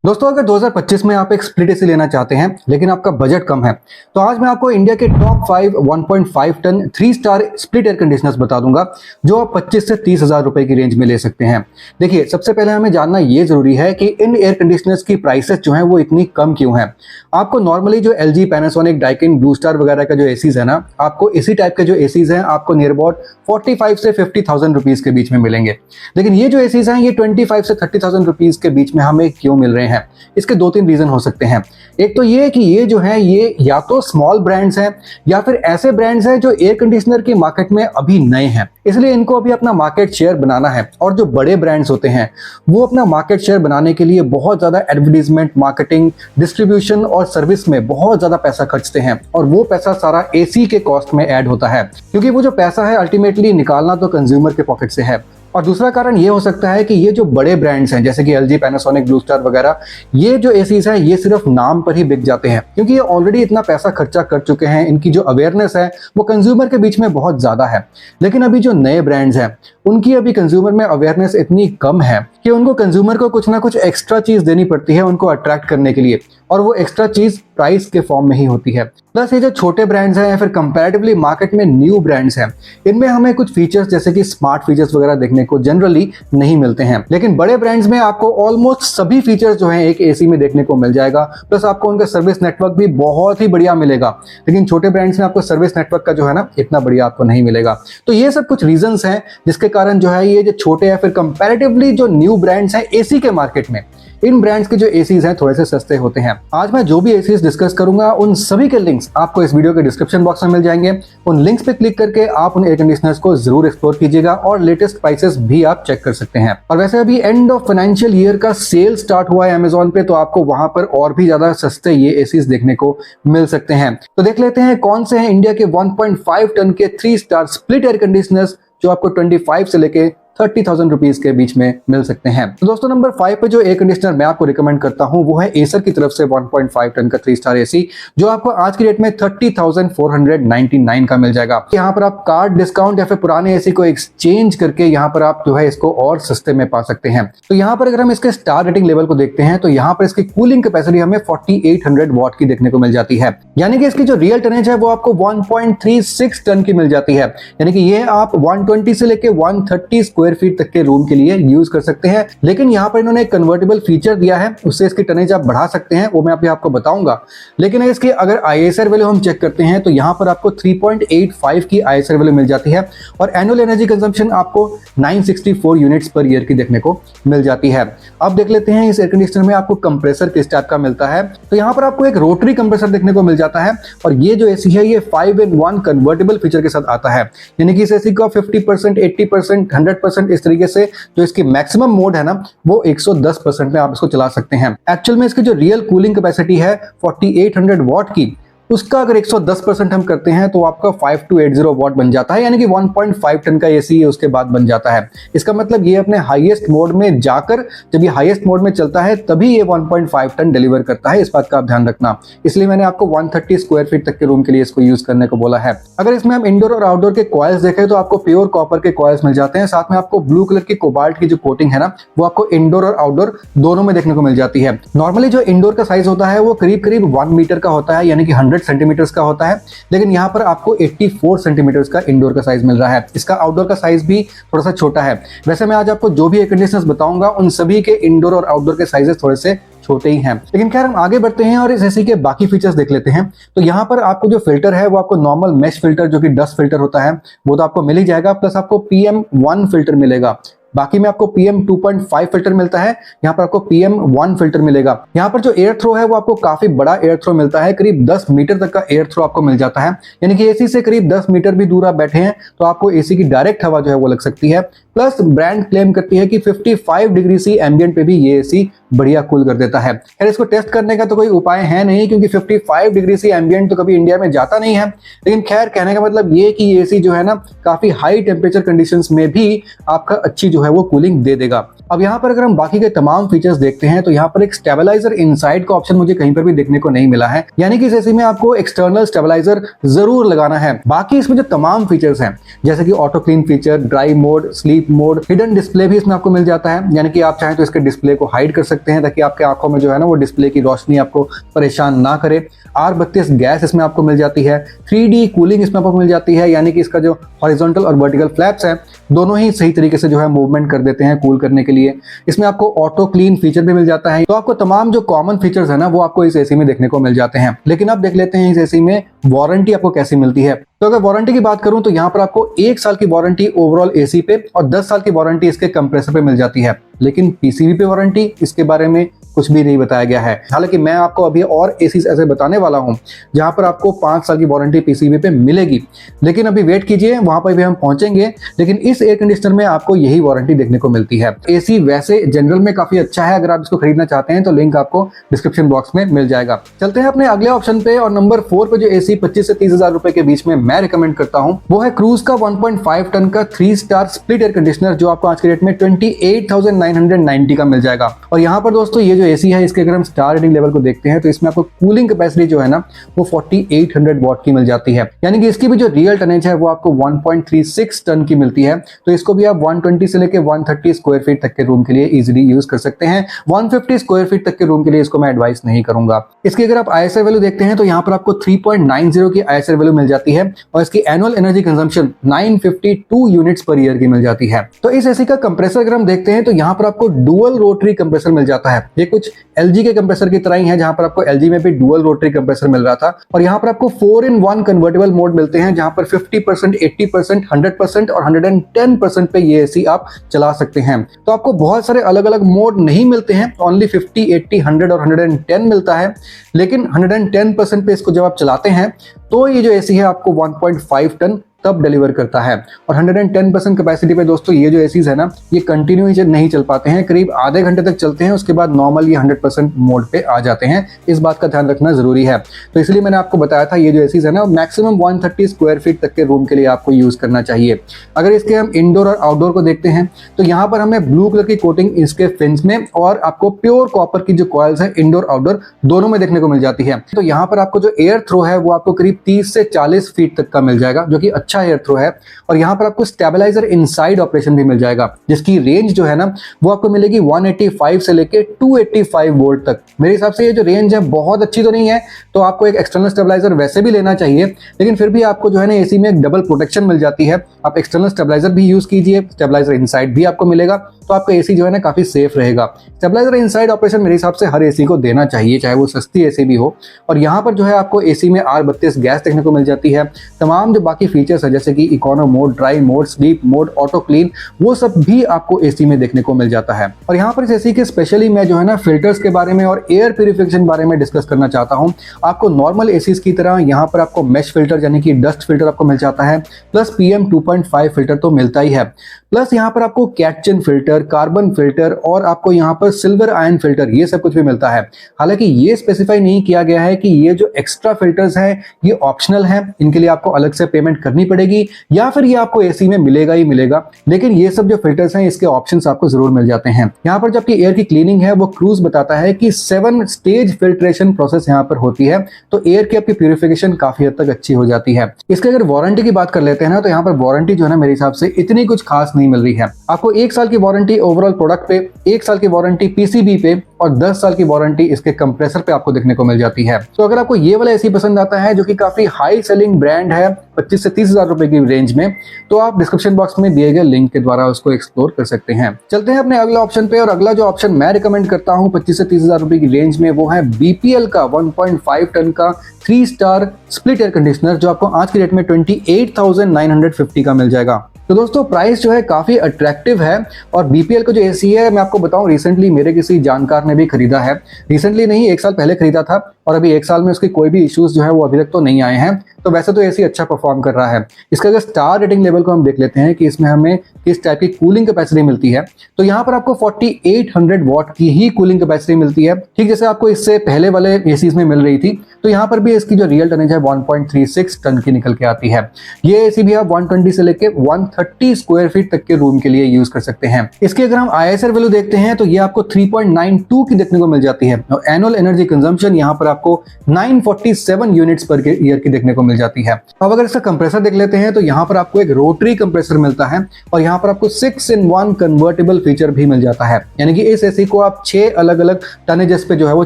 दोस्तों अगर 2025 में आप एक स्प्लिट एसी लेना चाहते हैं लेकिन आपका बजट कम है तो आज मैं आपको इंडिया के top 5 1.5 ton 3 star split air conditioners बता दूंगा जो आप 25 से 30 हज़ार रुपए की रेंज में ले सकते हैं। देखिए, सबसे पहले हमें जानना ये जरूरी है कि इन एयर कंडीशनर्स की प्राइसेस जो हैं वो इतनी कम क्यों हैं। आपको नॉर्मली जो LG, Panasonic, Daikin, blue star वगैरह का जो एसीज है ना, आपको इसी टाइप के जो एसीज हैं आपको नियर अबाउट 45 से 50,000 रुपीज के बीच में मिलेंगे। लेकिन ये जो एसीज हैं ये 25 से 30,000 रुपीज के बीच में हमें क्यों मिल रहे हैं? इसके दो तीन रीजन हो सकते हैं। एक तो ये कि ये जो है ये या तो स्मॉल ब्रांड्स हैं या फिर ऐसे ब्रांड्स हैं जो एयर कंडीशनर की मार्केट में अभी नए हैं, इसलिए इनको अभी अपना मार्केट शेयर बनाना है। और जो बड़े ब्रांड्स होते हैं वो अपना मार्केट शेयर बनाने के लिए बहुत ज्यादा एडवर्टीजमेंट, मार्केटिंग, डिस्ट्रीब्यूशन और सर्विस में बहुत ज्यादा पैसा खर्चते हैं और वो पैसा सारा एसी के कॉस्ट में ऐड होता है, क्योंकि वो जो पैसा है अल्टीमेटली निकालना तो कंज्यूमर के पॉकेट से है। और दूसरा कारण ये हो सकता है कि ये जो बड़े ब्रांड्स हैं जैसे कि LG, पैनासोनिक, ब्लू स्टार वगैरह, ये जो एसीज हैं ये सिर्फ नाम पर ही बिक जाते हैं, क्योंकि ये ऑलरेडी इतना पैसा खर्चा कर चुके हैं। इनकी जो अवेयरनेस है वो कंज्यूमर के बीच में बहुत ज्यादा है। लेकिन अभी जो नए ब्रांड्स हैं उनकी अभी कंज्यूमर में अवेयरनेस इतनी कम है कि उनको कंज्यूमर को कुछ ना कुछ एक्स्ट्रा चीज देनी पड़ती है उनको अट्रैक्ट करने के लिए, और वो एक्स्ट्रा चीज प्राइस के फॉर्म में ही होती है। प्लस ये जो छोटे ब्रांड्स हैं या फिर कंपैरेटिवली मार्केट में न्यू ब्रांड्स हैं, इनमें हमें कुछ फीचर्स जैसे कि स्मार्ट फीचर्स वगैरह देखने को जनरली नहीं मिलते हैं। लेकिन बड़े ब्रांड्स में आपको ऑलमोस्ट सभी फीचर्स जो हैं एक एसी में देखने को मिल जाएगा। प्लस आपको उनका सर्विस नेटवर्क भी बहुत ही बढ़िया मिलेगा। लेकिन छोटे ब्रांड्स में आपको सर्विस नेटवर्क का जो है ना इतना बढ़िया आपको नहीं मिलेगा। तो ये सब कुछ रीजंस हैं जिसके कारण जो है ये जो छोटे या फिर कंपैरेटिवली जो न्यू ब्रांड्स हैं एसी के मार्केट में, इन ब्रांड्स के जो एसीज हैं थोड़े से सस्ते होते हैं। आज मैं जो भी एसीज डिस्कस करूंगा उन सभी के लिंक्स आपको इस वीडियो के डिस्क्रिप्शन बॉक्स में मिल जाएंगे। उन लिंक्स पे क्लिक करके आप उन एयर कंडीशनर्स को जरूर एक्सप्लोर कीजिएगा और लेटेस्ट प्राइसेस भी आप चेक कर सकते हैं। और वैसे अभी एंड ऑफ फाइनेंशियल ईयर का सेल स्टार्ट हुआ है Amazon पे, तो आपको वहां पर और भी ज्यादा सस्ते ये एसीज देखने को मिल सकते हैं। तो देख लेते हैं कौन से हैं इंडिया के 1.5 टन के 3 स्टार स्प्लिट एयर कंडीशनर्स जो आपको 25 से लेके 30,000 रुपीज के बीच में मिल सकते हैं। तो दोस्तों नंबर 5 पे जो एयर कंडीशनर मैं आपको रिकमेंड करता हूं वो है एसर की तरफ से 1.5 टन का 3 स्टार एसी, जो आपको आज की डेट में 30,499 का मिल जाएगा। यहाँ पर आप कार्ड डिस्काउंट या फिर पुराने एसी को एक्सचेंज करके यहाँ पर आप जो है इसको और सस्ते में पा सकते हैं। तो यहाँ पर अगर हम इसके स्टार रेटिंग लेवल को देखते हैं तो यहाँ पर इसकी कूलिंग कैपेसिटी हमें 4800 वॉट की देखने को मिल जाती है, यानी कि इसकी जो रियल टनेज है वो आपको 1.36 टन की मिल जाती है। यानी कि ये आप 120 से लेके 130 स्क्वायर फीट तक के रूम के लिए यूज कर सकते हैं। लेकिन यहाँ पर इन्होंने एक कन्वर्टेबल फीचर दिया है, उससे इसकी टनेज आप बढ़ा सकते हैं, वो मैं अभी आपको बताऊंगा। लेकिन इसकी अगर ISR वैल्यू हम चेक करते हैं तो यहाँ पर आपको 3.85 की ISR वैल्यू मिल जाती है और एनुअल एनर्जी कंजम्पशन आपको 964 यूनिट्स पर ईयर की देखने को मिल जाती है। अब देख लेते हैं इस एयर कंडीशनर में आपको कंप्रेसर किस टाइप का मिलता है। तो यहाँ पर आपको एक रोटरी कंप्रेसर देखने को मिल जाता है और ये जो एसी है ये 5-in-1 कन्वर्टेबल फीचर के साथ आता है, यानी कि इस एसी का 50%, 80%, 100% इस तरीके से जो इसकी मैक्सिमम मोड है ना वो 110% में आप इसको चला सकते हैं। एक्चुअल में इसकी जो रियल कूलिंग कैपेसिटी है 4800 वॉट की, उसका अगर 110% हम करते हैं तो आपका 5280 वॉट बन जाता है, यानी कि 1.5 टन का एसी उसके बाद बन जाता है। इसका मतलब ये अपने हाईएस्ट मोड में जाकर, जब ये हाईएस्ट मोड में चलता है तभी ये 1.5 टन डिलीवर करता है। इस बात का आप ध्यान रखना। इसलिए मैंने आपको 130 स्क्वायर फीट तक के रूम के लिए इसको यूज करने को बोला है। अगर इसमें हम इंडोर और आउटडोर के कॉइल्स देखें तो आपको प्योर कॉपर के कॉइल्स मिल जाते हैं। साथ में आपको ब्लू कलर की कोबाल्ट की जो कोटिंग है ना वो आपको इंडोर और आउटडोर दोनों में देखने को मिल जाती है। नॉर्मली जो इंडोर का साइज होता है वो करीब करीब 1 मीटर का होता है, यानी कि 100 सेंटीमीटर्स का होता है। लेकिन यहाँ पर आपको 84 सेंटीमीटर्स का इंडोर का साइज मिल रहा है। इसका आउटडोर का साइज भी थोड़ा सा छोटा है। वैसे मैं आज आपको जो भी एयर कंडीशनर्स बताऊंगा उन सभी के इंडोर और आउटडोर के साइजेस थोड़े से छोटे ही हैं। लेकिन खैर हम आगे बढ़ते हैं और इस एसी के बाकी फीचर्स देख लेते हैं। तो यहाँ पर आपको जो फिल्टर है वो आपको नॉर्मल मेश फिल्टर जो कि डस्ट फिल्टर होता है वो तो आपको मिल ही जाएगा, प्लस आपको PM1 फिल्टर मिलेगा। बाकी में आपको PM2.5 फिल्टर मिलता है, यहाँ पर आपको PM1 फिल्टर मिलेगा। यहाँ पर जो एयर थ्रो है वो आपको काफी बड़ा एयर थ्रो मिलता है, करीब 10 मीटर तक का एयर थ्रो आपको मिल जाता है, यानी कि एसी से करीब 10 मीटर भी दूर आप बैठे हैं तो आपको एसी की डायरेक्ट हवा जो है वो लग सकती है। प्लस ब्रांड क्लेम करती है कि 55 डिग्री सी एम्बिएंट पे भी ये एसी बढ़िया कूल कर देता है। खैर इसको टेस्ट करने का तो कोई उपाय है नहीं, क्योंकि 55 डिग्री सी एम्बिएंट तो कभी इंडिया में जाता नहीं है। लेकिन खैर कहने का मतलब ये कि ये एसी जो है ना काफी हाई टेम्परेचर कंडीशंस में भी आपका अच्छी जो है वो कूलिंग दे देगा। अब यहाँ पर अगर हम बाकी के तमाम फीचर्स देखते हैं तो यहाँ पर एक स्टेबलाइजर इनसाइड का ऑप्शन मुझे कहीं पर भी देखने को नहीं मिला है, यानी कि इस एसी में आपको एक्सटर्नल स्टेबलाइजर जरूर लगाना है। बाकी इसमें जो तमाम फीचर्स हैं जैसे कि auto clean feature, dry mode, sleep mode, hidden display भी इसमें आपको मिल जाता है, यानी कि आप चाहें तो इसके डिस्प्ले को हाइड कर सकते हैं ताकि आपके आंखों में जो है ना वो डिस्प्ले की रोशनी आपको परेशान ना करे। R32 गैस इसमें आपको मिल जाती है, 3D कूलिंग इसमें आपको मिल जाती है, यानी कि इसका जो हॉरिजॉन्टल और वर्टिकल फ्लैप्स हैं दोनों ही सही तरीके से जो है मूवमेंट कर देते हैं कूल करने के लिए। इसमें आपको ऑटो क्लीन फीचर भी मिल जाता है। तो आपको तमाम जो कॉमन फीचर्स है ना वो आपको इस एसी में देखने को मिल जाते हैं। लेकिन अब देख लेते हैं इस एसी में वारंटी आपको कैसी मिलती है। तो अगर वारंटी की बात करूं तो यहाँ पर आपको 1 साल की वारंटी ओवरऑल एसी पे और 10 साल की वारंटी इसके कंप्रेसर पे मिल जाती है, लेकिन पीसीबी पे वारंटी इसके बारे में कुछ भी नहीं बताया गया है। हालांकि मैं आपको अभी और एसीज ऐसे बताने वाला हूं जहां पर आपको 5 साल की वारंटी पीसीबी पे मिलेगी, लेकिन अभी वेट कीजिए, वहां पर भी हम पहुंचेंगे। लेकिन इस एयर कंडीशनर में आपको यही वारंटी देखने को मिलती है। एसी वैसे जनरल में काफी अच्छा है, अगर आप इसको खरीदना चाहते हैं तो लिंक आपको डिस्क्रिप्शन बॉक्स में मिल जाएगा। चलते हैं अपने अगले ऑप्शन पे, और नंबर 4 पे जो एसी 25 से 30 हजार रुपए के बीच में मैं रिकमेंड करता हूं वो है क्रूज का 1.5 टन का 3 स्टार स्प्लिट एयर कंडीशनर, जो आपको आज के रेट में 28,990 का मिल जाएगा। और यहाँ पर दोस्तों ये जो एसी है इसके अगर हम स्टार रेटिंग लेवल को देखते हैं तो इसमें आपको कूलिंग कैपेसिटी जो है ना वो 4800 वॉट की मिल जाती है, यानी कि इसकी भी जो रियल टनेज है वो आपको 1.36 टन की मिलती है। तो इसको भी आप 120 से लेकर 130 स्क्वायर फीट तक के रूम के लिए इजीली यूज कर सकते हैं। 150 स्क्वायर फीट तक के रूम के लिए इसको मैं एडवाइस नहीं करूंगा। इसकी अगर आप आईएसआर वैल्यू देखते हैं तो यहाँ पर आपको 3.90 की आईएसआर वैल्यू मिल जाती है, और इसकी annual energy consumption 952 units per year की मिल जाती है। तो इस एसी का कंप्रेसर अगर हम देखते हैं तो यहाँ पर आपको डुअल रोटरी कंप्रेसर मिल जाता है। ये कुछ एलजी के कंप्रेसर की तरह ही है, जहां पर आपको एलजी में भी डुअल रोटरी कंप्रेसर मिल रहा था। और यहाँ पर आपको 4-in-1 कन्वर्टेबल मोड मिलते हैं, जहां पर 50%, 80%, 100% और 110% पे ये एसी आप चला सकते हैं। तो आपको बहुत सारे अलग अलग मोड नहीं मिलते हैं, ओनली 50, 80, 100 और 110 मिलता है। लेकिन 110% पे इसको जब आप चलाते हैं तो ये जो एसी है आपको 1.5 टन तब डिलीवर करता है। और 110% कैपेसिटी पे दोस्तों ये जो एसीज है ना ये कंटिन्यू नहीं चल पाते हैं, करीब आधे घंटे तक चलते हैं, उसके बाद नॉर्मल ये 100% मोड पे आ जाते हैं। इस बात का ध्यान रखना जरूरी है। तो इसलिए मैंने आपको बताया था ये जो एसीज है ना मैक्सिमम 130 स्क्वायर फीट तक के रूम के लिए आपको यूज करना चाहिए। अगर इसके हम इंडोर और आउटडोर को देखते हैं तो यहाँ पर हमें ब्लू कलर की कोटिंग इसके फिन्स में और आपको प्योर कॉपर की जो कॉइल्स है इंडोर आउटडोर दोनों में देखने को मिल जाती है। तो यहाँ पर आपको जो एयर थ्रो है वो आपको करीब 30 से 40 फीट तक का मिल जाएगा, जो कि अच्छा एयर थ्रो है। और यहाँ पर आपको स्टेबलाइजर इनसाइड ऑपरेशन भी मिल जाएगा, जिसकी रेंज जो है ना वो आपको मिलेगी 185 से लेके 285 वोल्ट तक। मेरे हिसाब से ये जो रेंज है बहुत अच्छी तो नहीं है, तो आपको एक एक्सटर्नल स्टेबलाइजर वैसे भी लेना चाहिए, लेकिन फिर भी आपको जो है ना एसी में एक डबल प्रोटेक्शन मिल जाती है। आप एक्सटर्नल स्टेबलाइजर भी यूज कीजिए, स्टेबलाइजर इनसाइड भी आपको मिलेगा, तो आपका एसी जो है ना काफी सेफ रहेगा। स्टेबलाइजर इनसाइड ऑपरेशन मेरे हिसाब से हर एसी को देना चाहिए, चाहे वो सस्ती एसी भी हो। और यहाँ पर जो है आपको एसी में R32 गैस देखने को मिल जाती है। तमाम जो बाकी फीचर्स है जैसे कि econo mode, dry mode, sleep mode, auto clean, वो सब भी आपको एसी में देखने को मिल जाता है। और यहाँ पर इस एसी के स्पेशली मैं जो है ना फिल्टर्स के बारे में और एयर प्यूरिफिकेशन बारे में डिस्कस करना चाहता हूँ। आपको नॉर्मल एसीज की तरह यहाँ पर आपको मेश फिल्टर यानी कि डस्ट फिल्टर आपको मिल जाता है, प्लस PM 2.5 फिल्टर तो मिलता ही है, प्लस यहाँ पर आपको कैटचिन फिल्टर, कार्बन फिल्टर और आपको यहाँ पर सिल्वर आयन फिल्टर, ये सब कुछ भी मिलता है। हालांकि ये स्पेसिफाई नहीं किया गया है कि ये जो एक्स्ट्रा फिल्टर्स हैं ये ऑप्शनल हैं, इनके लिए आपको अलग से पेमेंट करनी पड़ेगी या फिर ये आपको एसी में मिलेगा ही मिलेगा। लेकिन ये सब जो फिल्टर्स हैं इसके ऑप्शंस आपको जरूर मिल जाते हैं। यहाँ पर जो आपकी एयर की क्लीनिंग है वो क्रूज बताता है कि 7 स्टेज फिल्ट्रेशन प्रोसेस यहाँ पर होती है, तो एयर की आपकी प्यूरिफिकेशन काफी हद तक अच्छी हो जाती है। इसके अगर वारंटी की बात कर लेते हैं ना तो यहाँ पर वारंटी जो है ना मेरे हिसाब से इतनी कुछ खास नहीं मिल रही है। आपको 1 साल की वारंटी ओवरऑल प्रोडक्ट पे, 1 साल की वारंटी पीसीबी पे और 10 साल की वारंटी इसके कंप्रेसर पे आपको देखने को मिल जाती है। तो अगर आपको ये वाला एसी पसंद आता है जो कि काफी हाई सेलिंग ब्रांड है 25 से 30 हजार रुपए की रेंज में, तो आप डिस्क्रिप्शन बॉक्स में दिए गए लिंक के द्वारा उसको एक्सप्लोर कर सकते हैं। चलते हैं अपने अगले ऑप्शन पे, और अगला जो ऑप्शन मैं रिकमेंड करता हूं 25 से 30 हजार रुपए की रेंज में वो है बीपीएल का 1.5 टन का 3 स्टार स्प्लिट एयर कंडीशनर, जो आपको आज की डेट में 28,950 का मिल जाएगा। तो दोस्तों प्राइस जो है काफी अट्रैक्टिव है, और बीपीएल का जो एसी है मैं आपको बताऊं रिसेंटली मेरे किसी जानकार ने भी खरीदा है। रिसेंटली नहीं, 1 साल पहले खरीदा था, और अभी 1 साल में उसके कोई भी इश्यूज जो है वो अभी तक तो नहीं आए हैं। तो वैसे तो एसी अच्छा परफॉर्म कर रहा है। इसका अगर स्टार रेटिंग लेवल को हम देख लेते हैं कि इसमें हमें किस टाइप की कूलिंग कैपेसिटी मिलती है, तो यहाँ पर आपको 4800 वॉट की ही कूलिंग कैपेसिटी मिलती है, ठीक जैसे आपको इससे पहले वाले एसीज में मिल रही थी। तो यहाँ पर भी इसकी जो रियल टनेज है 1.36 टन की निकल के आती है। ये एसी भी आप 120 से लेके 130 स्क्वायर फीट तक के रूम के लिए यूज कर सकते हैं। इसकी अगर हम ISR वैल्यू देखते हैं तो ये आपको 3.92 की देखने को मिल जाती है और एनुअल एनर्जी कंजम्पशन यहाँ पर आपको 947 यूनिट्स पर ईयर की देखने को मिल जाती है। अब अगर इसका कंप्रेसर देख लेते हैं तो यहाँ पर आपको एक रोटरी कंप्रेसर मिलता है और यहाँ पर आपको 6-in-1 कन्वर्टेबल फीचर भी मिल जाता है, यानी कि इस एसी को आप 6 अलग अलग टनेजेस पे जो है वो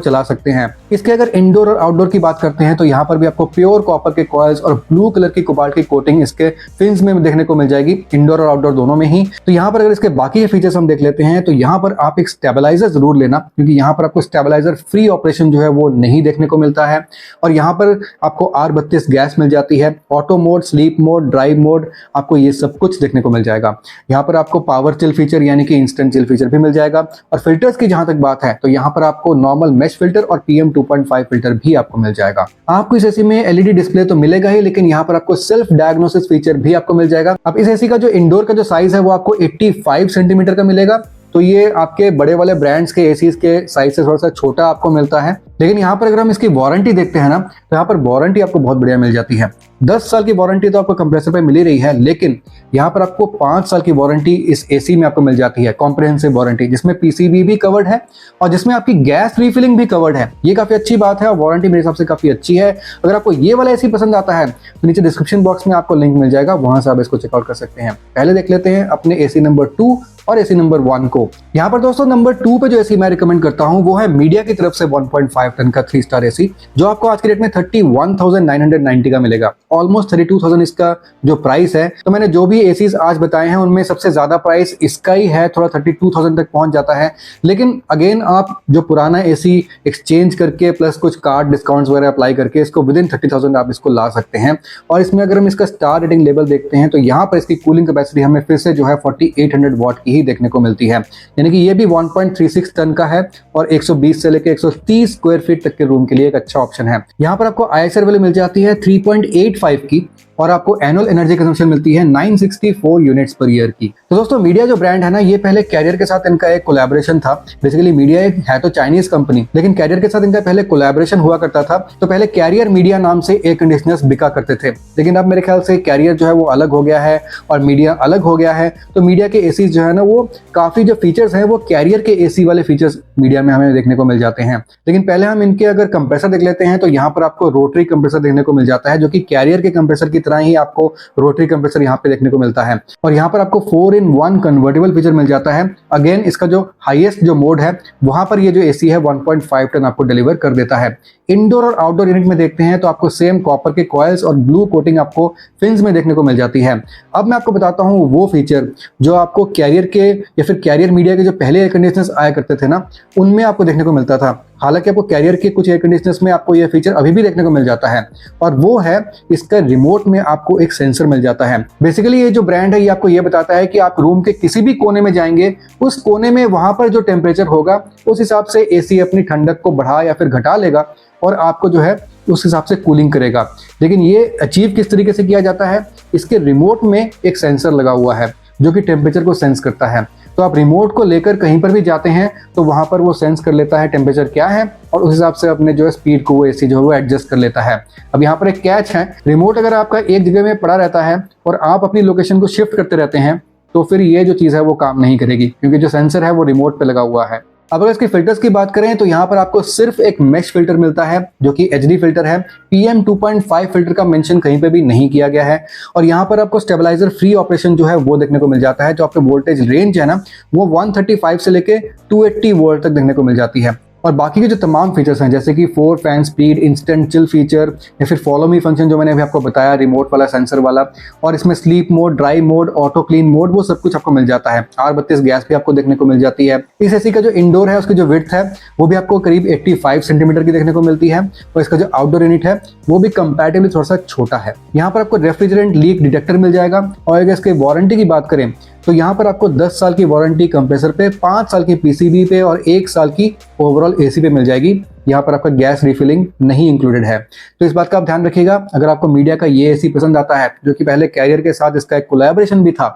चला सकते हैं। इसके अगर इंडोर और आउटडोर की बात करते हैं तो यहाँ पर भी आपको प्योर कॉपर के कॉइल्स और ब्लू कलर की कोबाल्ट की कोटिंग इसके फिन्स में देखने को मिल जाएगी, इंडोर और आउटडोर दोनों में ही। तो यहाँ पर अगर इसके बाकी के फीचर्स हम देख लेते हैं तो यहाँ पर आप एक स्टेबलाइजर जरूर लेना, क्योंकि यहाँ पर आपको स्टेबलाइजर फ्री ऑपरेशन जो है वो नहीं देखने को मिलता है। और यहाँ पर आपको R32 गैस मिल जाती है, auto mode, sleep mode, drive mode, आपको ये सब कुछ देखने को मिल जाएगा। यहाँ पर आपको पावर चिल फीचर यानी कि इंस्टेंट चिल फीचर भी मिल जाएगा। और फिल्टर्स की जहां तक बात है तो यहाँ पर आपको नॉर्मल मेश फिल्टर और PM 2.5 फिल्टर भी आपको मिल जाएगा। आपको इस एसी में LED डिस्प्ले तो मिलेगा ही, लेकिन यहाँ पर आपको सेल्फ डायग्नोसिस फीचर भी आपको मिल जाएगा। अब इस एसी का जो इंडोर का जो साइज है वो आपको 85 सेंटीमीटर का मिलेगा। तो ये आपके बड़े वाले ब्रांड्स के एसीज के साइज से थोड़ा सा छोटा आपको मिलता है। लेकिन यहाँ पर अगर हम इसकी वारंटी देखते हैं ना तो यहाँ पर वारंटी आपको बहुत बढ़िया मिल जाती है। 10 साल की वारंटी तो आपको कंप्रेसर पे मिल ही रही है, लेकिन यहाँ पर आपको 5 साल की वारंटी इस एसी में आपको मिल जाती है, कॉम्प्रिहेंसिव वारंटी, जिसमें PCB भी कवर्ड है और जिसमें आपकी गैस रिफिलिंग भी कवर्ड है। ये काफी अच्छी बात है और वारंटी मेरे हिसाब से काफी अच्छी है। अगर आपको ये वाला एसी पसंद आता है तो नीचे डिस्क्रिप्शन बॉक्स में आपको लिंक मिल जाएगा, वहां से आप इसको चेकआउट कर सकते हैं। पहले देख लेते हैं अपने एसी नंबर 2 और एसी नंबर 1 को। यहाँ पर दोस्तों नंबर 2 पे जो एसी मैं रिकमेंड करता हूँ वो है मीडिया की तरफ से 1.5 टन का 3 स्टार एसी, जो आपको आज के डेट में 31,990 का मिलेगा। ऑलमोस्ट 32,000 इसका जो प्राइस है। तो मैंने जो भी एसीज आज बताए हैं उनमें सबसे ज्यादा प्राइस इसका ही है, थोड़ा 32,000 तक पहुंच जाता है। लेकिन अगेन आप जो पुराना एसी एक्सचेंज करके प्लस कुछ कार्ड डिस्काउंट्स वगैरह अप्लाई करके इसको विदिन 30,000 आप इसको ला सकते हैं। और इसमें अगर हम इसका स्टार रेटिंग लेवल देखते हैं तो यहाँ पर इसकी कूलिंग कैपेसिटी हमें फिर से जो है 4800 वॉट की ही देखने को मिलती है, यानी कि ये भी 1.36 टन का है और 120 से लेकर 130 स्क्वायर फीट तक के रूम के लिए एक अच्छा ऑप्शन है। यहाँ पर आपको ISR वैल्यू मिल जाती है 3.85 की और आपको एनुअल एनर्जी कंजम्पशन मिलती है 964 यूनिट्स पर ईयर की। तो दोस्तों मीडिया जो ब्रांड है ना, ये पहले कैरियर के साथ इनका एक कोलैबोरेशन था। बेसिकली मीडिया एक है तो चाइनीज कंपनी, लेकिन कैरियर के साथ इनका पहले कोलैबोरेशन हुआ करता था। तो पहले कैरियर मीडिया नाम से एयर कंडीशनर्स बिका करते थे, लेकिन अब मेरे ख्याल से कैरियर जो है वो अलग हो गया है और मीडिया अलग हो गया है। तो मीडिया के एसी जो है ना वो काफी जो फीचर्स हैं वो कैरियर के एसी वाले फीचर्स मीडिया में हमें देखने को मिल जाते हैं। लेकिन पहले हम इनके अगर कंप्रेसर देख लेते हैं तो यहाँ पर आपको रोटरी कंप्रेसर देखने को मिल जाता है, जो कि कैरियर के कंप्रेसर की तरह ही आपको रोटरी कंप्रेसर यहाँ पे देखने को मिलता है। और यहाँ पर आपको 4-in-1 कन्वर्टेबल फीचर मिल जाता है। अगेन इसका जो हाईएस्ट जो मोड है वहां पर ये जो एसी है 1.5 टन आपको डिलीवर कर देता है। इंडोर और आउटडोर यूनिट में देखते हैं तो आपको सेम कॉपर के कॉइल्स और ब्लू कोटिंग आपको फिन्स में देखने को मिल जाती है। अब मैं आपको बताता हूँ वो फीचर जो आपको कैरियर के या फिर कैरियर मीडिया के जो पहले एयर कंडीशनर्स आया करते थे ना, उनमें आपको देखने को मिलता था। हालांकि आपको कैरियर के कुछ एयर कंडीशनर्स में आपको यह फीचर अभी भी देखने को मिल जाता है, और वो है इसका रिमोट में आपको एक सेंसर मिल जाता है। बेसिकली ये जो ब्रांड है ये आपको ये बताता है कि आप रूम के किसी भी कोने में जाएंगे, उस कोने में वहां पर जो टेम्परेचर होगा उस हिसाब से एसी अपनी ठंडक को बढ़ा या फिर घटा लेगा और आपको जो है उस हिसाब से कूलिंग करेगा। लेकिन ये अचीव किस तरीके से किया जाता है, इसके रिमोट में एक सेंसर लगा हुआ है जो कि टेम्परेचर को सेंस करता है। तो आप रिमोट को लेकर कहीं पर भी जाते हैं तो वहां पर वो सेंस कर लेता है टेम्परेचर क्या है और उस हिसाब से अपने जो है स्पीड को वो एसी जो है वो एडजस्ट कर लेता है। अब यहाँ पर एक कैच है, रिमोट अगर आपका एक जगह में पड़ा रहता है और आप अपनी लोकेशन को शिफ्ट करते रहते हैं तो फिर ये जो चीज़ है वो काम नहीं करेगी, क्योंकि जो सेंसर है वो रिमोट पे लगा हुआ है। अब अगर इसके फिल्टर्स की बात करें तो यहाँ पर आपको सिर्फ एक मेश फिल्टर मिलता है जो कि HD फिल्टर है। PM 2.5 फिल्टर का मेंशन कहीं पे भी नहीं किया गया है। और यहाँ पर आपको स्टेबलाइजर फ्री ऑपरेशन जो है वो देखने को मिल जाता है। जो आपके वोल्टेज रेंज है ना वो 135 से लेके 280 वोल्ट तक देखने को मिल जाती है। और बाकी के जो तमाम फीचर्स हैं जैसे कि 4 fan speed, instant chill feature या फिर फॉलो मी फंक्शन जो मैंने अभी आपको बताया रिमोट वाला सेंसर वाला, और इसमें sleep mode, drive mode, auto clean mode, वो सब कुछ आपको मिल जाता है। R32 गैस भी आपको देखने को मिल जाती है। इस एसी का जो इंडोर है उसकी जो विड्थ है वो भी आपको करीब 85 सेंटीमीटर की देखने को मिलती है। और इसका जो आउटडोर यूनिट है वो भी कंपैरेटिवली थोड़ा सा छोटा है। यहाँ पर आपको रेफ्रिजरेंट लीक डिटेक्टर मिल जाएगा। और अगर इसके वारंटी की बात करें तो यहाँ पर आपको 10 साल की वारंटी कंप्रेसर पे, 5 साल की PCB पे और 1 साल की ओवरऑल एसी पे मिल जाएगी। यहाँ पर आपका गैस रिफिलिंग नहीं इंक्लूडेड है। तो इस बात का आप ध्यान रखिएगा। अगर आपको मीडिया का ये एसी पसंद आता है जो कि पहले कैरियर के साथ इसका एक कोलैबोरेशन भी था,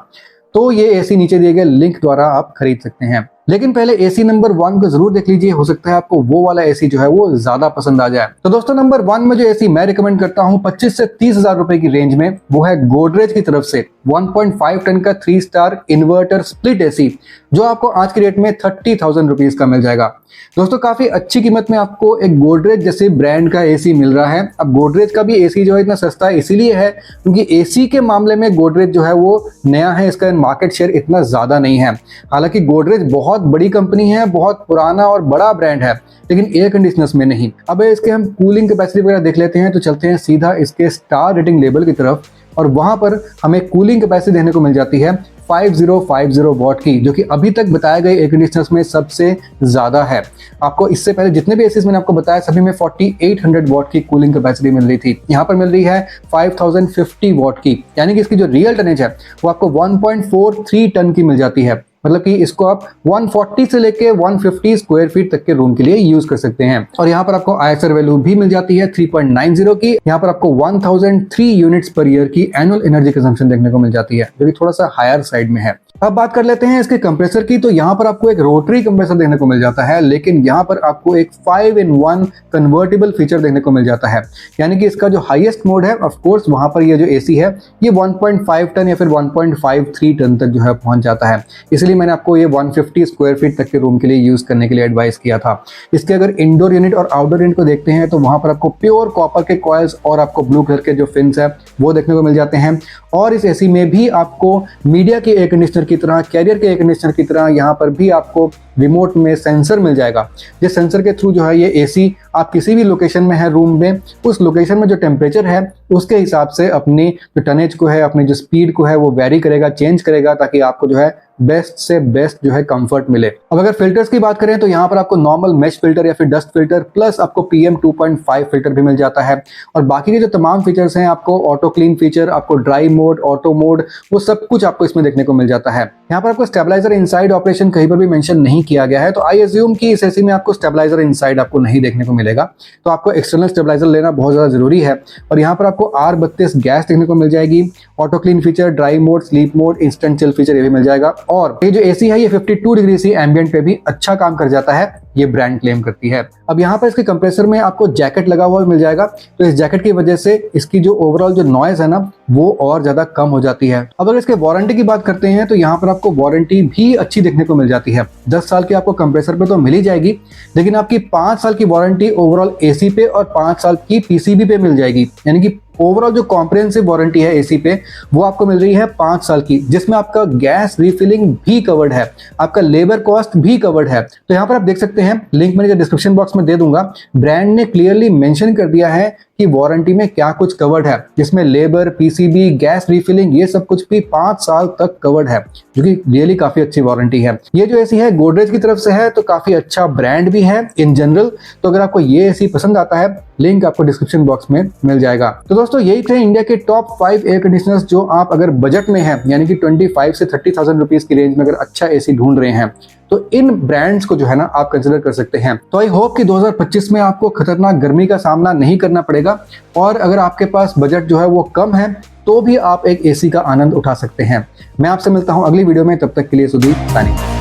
तो ये एसी नीचे दिए गए लिंक द्वारा आप खरीद सकते हैं। लेकिन पहले एसी नंबर 1 को जरूर देख लीजिए, हो सकता है आपको वो वाला एसी जो है वो ज्यादा पसंद आ जाए। तो दोस्तों नंबर 1 में जो एसी मैं रिकमेंड करता हूं 25 से 30 हजार रुपए की रेंज में, वो है गोदरेज की तरफ से 1.5 टन का 3 स्टार इन्वर्टर स्प्लिट एसी, जो आपको आज की रेट में 30,000 रुपीज का मिल जाएगा। दोस्तों काफी अच्छी कीमत में आपको एक गोदरेज जैसे ब्रांड का एसी मिल रहा है। अब गोदरेज का भी एसी जो है इतना सस्ता इसीलिए है क्योंकि एसी के मामले में गोदरेज जो है वो नया है, इसका मार्केट शेयर इतना ज्यादा नहीं है। हालांकि गोदरेज बहुत बड़ी कंपनी है, बहुत पुराना और बड़ा ब्रांड है, लेकिन एयर कंडीशनर्स में नहीं। अब इसके हम कूलिंग कैपेसिटी वगैरह देख लेते हैं, तो चलते हैं सीधा इसके स्टार रेटिंग लेवल की तरफ, और वहां पर हमें कूलिंग कैपेसिटी देखने को मिल जाती है 5050 वॉट की, जो कि अभी तक बताए गए एयर कंडीशनर्स में सबसे ज्यादा है। आपको इससे पहले जितने भी एसीज मैंने आपको बताया सभी में 4800 वॉट की कूलिंग कैपेसिटी मिल रही थी, यहाँ पर मिल रही है 5050 वॉट की, यानी कि इसकी जो रियल टनेज है वो आपको 1.43 टन की मिल जाती है। मतलब कि इसको आप 140 से लेके 150 स्क्वायर फीट तक के रूम के लिए यूज कर सकते हैं। और यहाँ पर आपको ISR वैल्यू भी मिल जाती है 3.90 की। यहाँ पर आपको 1003 यूनिट्स पर ईयर की एनुअल एनर्जी कंजम्पशन देखने को मिल जाती है, जो कि थोड़ा सा हायर साइड में है। अब बात कर लेते हैं इसके कंप्रेसर की, तो यहाँ पर आपको एक रोटरी कंप्रेसर देखने को मिल जाता है, लेकिन यहाँ पर आपको एक 5-in-1 कन्वर्टेबल फीचर देखने को मिल जाता है। यानी कि इसका जो हाईएस्ट मोड है, ऑफ कोर्स वहां पर ये जो एसी है ये 1.5 टन या फिर 1.53 टन तक जो है पहुंच जाता है। इसलिए मैंने आपको ये 150 स्क्वायर फीट तक के रूम के लिए यूज करने के लिए एडवाइस किया था। इसके अगर इंडोर यूनिट और आउटडोर यूनिट को देखते हैं तो वहां पर आपको प्योर कॉपर के कॉइल्स और आपको ब्लू कलर के जो फिन्स है वो देखने को मिल जाते हैं। और इस एसी में भी आपको मीडिया के एयर कंडीशनर की तरह, कैरियर के एयर कंडीशनर की तरह यहाँ पर भी आपको रिमोट में सेंसर मिल जाएगा। जिस सेंसर के थ्रू जो है ये एसी आप किसी भी लोकेशन में है रूम में, उस लोकेशन में जो टेम्परेचर है उसके हिसाब से अपनी जो टनेज को है, अपनी जो स्पीड को है वो वेरी करेगा, चेंज करेगा, ताकि आपको जो है बेस्ट से बेस्ट जो है कंफर्ट मिले। अब अगर फिल्टर्स की बात करें तो यहाँ पर आपको नॉर्मल मेश फिल्टर या फिर डस्ट फिल्टर प्लस आपको PM 2.5 फिल्टर भी मिल जाता है। और बाकी के जो तमाम फीचर्स हैं, आपको ऑटो क्लीन फीचर, आपको ड्राई मोड, ऑटो मोड, वो सब कुछ आपको इसमें देखने को मिल जाता है। यहाँ पर आपको स्टेबलाइजर इनसाइड ऑपरेशन कहीं पर भी मेंशन नहीं किया गया है, तो आई अज्यूम कि इस एसी में आपको स्टेबलाइजर इनसाइड आपको नहीं देखने को मिलेगा, तो आपको एक्सटर्नल स्टेबलाइजर लेना बहुत ज्यादा जरूरी है। और यहाँ पर आपको R32 गैस देखने को मिल जाएगी, auto clean feature, dry mode, sleep mode, instant chill feature ये भी मिल जाएगा। और ये जो एसी है ये 52 डिग्री सी एम्बिएंट पे भी अच्छा काम कर जाता है, ये ब्रांड क्लेम करती है। अब यहाँ पर इसके कंप्रेसर में आपको जैकेट लगा हुआ मिल जाएगा, तो इस जैकेट की वजह से इसकी जो ओवरऑल जो नॉइज है ना वो और ज्यादा कम हो जाती है। अब अगर इसके वारंटी की बात करते हैं तो यहाँ पर आपको वारंटी भी अच्छी देखने को मिल जाती है। 10 साल की आपको कंप्रेसर पे तो मिल ही जाएगी, लेकिन आपकी 5 साल की वारंटी ओवरऑल एसी पे और 5 साल की PCB पे मिल जाएगी। यानी कि ओवरऑल जो कॉम्प्रिहेंसिव वारंटी है एसी पे वो आपको मिल रही है 5 साल की, जिसमें आपका गैस रिफिलिंग भी कवर्ड है, आपका लेबर कॉस्ट भी कवर्ड है। तो यहाँ पर आप देख सकते हैं, लिंक मैंने डिस्क्रिप्शन बॉक्स में दे दूंगा, ब्रांड ने क्लियरली मेंशन कर दिया है कि वारंटी में क्या कुछ कवर्ड है, जिसमें लेबर, PCB, गैस रिफिलिंग ये सब कुछ भी 5 साल तक कवर्ड है, जो कि रियली काफी अच्छी वारंटी है। ये जो एसी है गोदरेज की तरफ से है, तो काफी अच्छा ब्रांड भी है इन जनरल। तो अगर आपको ये एसी पसंद आता है, लिंक आपको डिस्क्रिप्शन बॉक्स में मिल जाएगा। तो दोस्तों यही थे इंडिया के टॉप 5 एयर कंडीशनर्स, जो आप अगर बजट में है यानी कि 25 से 30,000 रुपीज की रेंज में अगर अच्छा एसी ढूंढ रहे हैं तो इन ब्रांड्स को जो है ना आप कंसिडर कर सकते हैं। तो आई होप कि 2025 में आपको खतरनाक गर्मी का सामना नहीं करना पड़ेगा, और अगर आपके पास बजट जो है वो कम है तो भी आप एक एसी का आनंद उठा सकते हैं। मैं आपसे मिलता हूं अगली वीडियो में, तब तक के लिए सुदीप सानी।